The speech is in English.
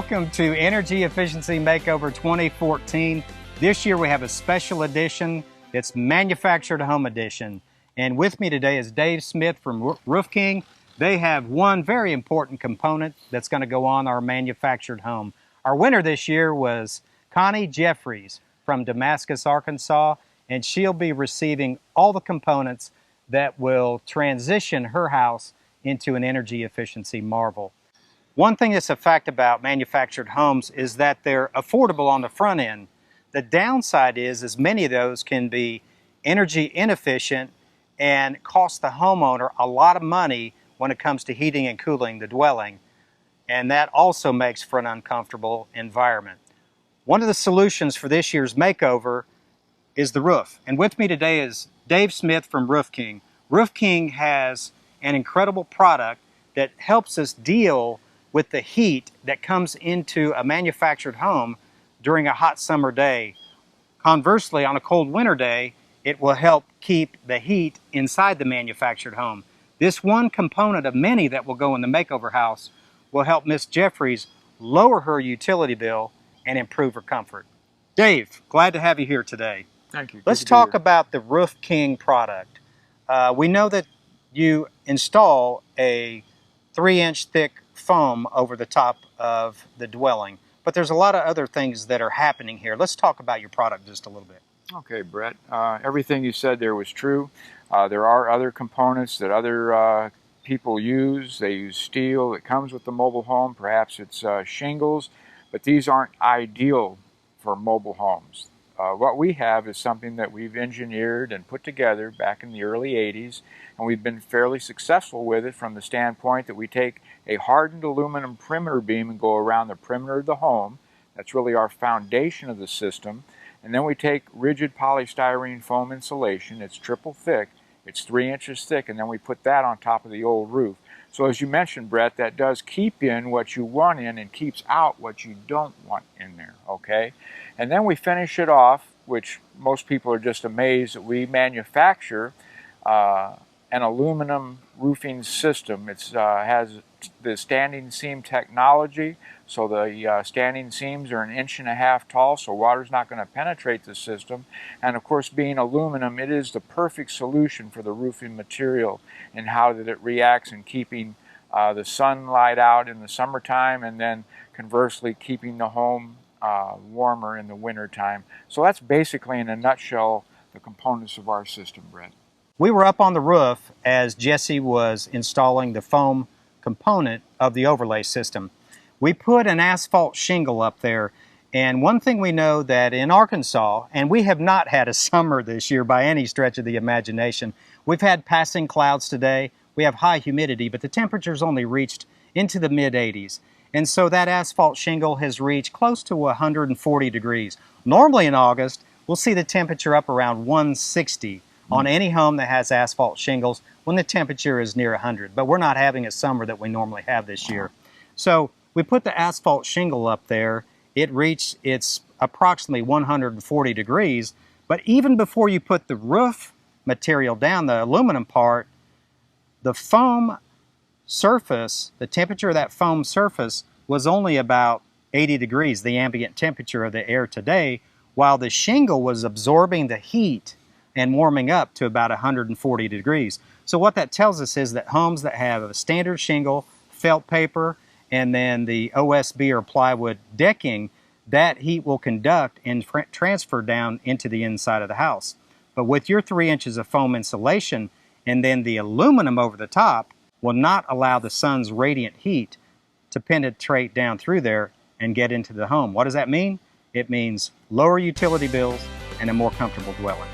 Welcome to Energy Efficiency Makeover 2014. This year we have a special edition. It's Manufactured Home Edition. And with me today is Dave Smith from Roof King. They have one very important component that's going to go on our manufactured home. Our winner this year was Connie Jeffries from Damascus, Arkansas, and she'll be receiving all the components that will transition her house into an energy efficiency marvel. One thing that's a fact about manufactured homes is that they're affordable on the front end. The downside is many of those can be energy inefficient and cost the homeowner a lot of money when it comes to heating and cooling the dwelling. And that also makes for an uncomfortable environment. One of the solutions for this year's makeover is the roof. And with me today is Dave Smith from Roof King. Roof King has an incredible product that helps us deal with the heat that comes into a manufactured home during a hot summer day. Conversely, on a cold winter day, it will help keep the heat inside the manufactured home. This one component of many that will go in the makeover house will help Miss Jeffries lower her utility bill and improve her comfort. Dave, glad to have you here today. Thank you. Let's talk about the Roof King product. We know that you install a 3-inch thick foam over the top of the dwelling, but there's a lot of other things that are happening here. Let's talk about your product just a little bit. Okay, Brett. Everything you said there was true. There are other components that other people use. They use steel that comes with the mobile home. Perhaps it's shingles, but these aren't ideal for mobile homes. What we have is something that we've engineered and put together back in the early 80s, and we've been fairly successful with it from the standpoint that we take a hardened aluminum perimeter beam and go around the perimeter of the home. That's really our foundation of the system. And then we take rigid polystyrene foam insulation. It's triple thick. It's 3 inches thick, and then we put that on top of the old roof. So as you mentioned, Brett, that does keep in what you want in and keeps out what you don't want in there, okay? And then we finish it off, which most people are just amazed that we manufacture an aluminum roofing system. It has the standing seam technology, so the standing seams are 1.5 inches tall, so water's not going to penetrate the system. And of course, being aluminum, it is the perfect solution for the roofing material and how that it reacts in keeping the sunlight out in the summertime, and then conversely keeping the home warmer in the wintertime. So that's basically, in a nutshell, the components of our system, Brett. We were up on the roof as Jesse was installing the foam component of the overlay system. We put an asphalt shingle up there, and one thing we know that in Arkansas, and we have not had a summer this year by any stretch of the imagination. We've had passing clouds today, we have high humidity, but the temperature's only reached into the mid-80s. And so that asphalt shingle has reached close to 140 degrees. Normally in August, we'll see the temperature up around 160 on any home that has asphalt shingles when the temperature is near 100. But we're not having a summer that we normally have this year. So we put the asphalt shingle up there. It reached its approximately 140 degrees. But even before you put the roof material down, the aluminum part, the foam surface, the temperature of that foam surface was only about 80 degrees, the ambient temperature of the air today, while the shingle was absorbing the heat and warming up to about 140 degrees. So what that tells us is that homes that have a standard shingle, felt paper, and then the OSB or plywood decking, that heat will conduct and transfer down into the inside of the house. But with your 3 inches of foam insulation and then the aluminum over the top, will not allow the sun's radiant heat to penetrate down through there and get into the home. What does that mean? It means lower utility bills and a more comfortable dwelling.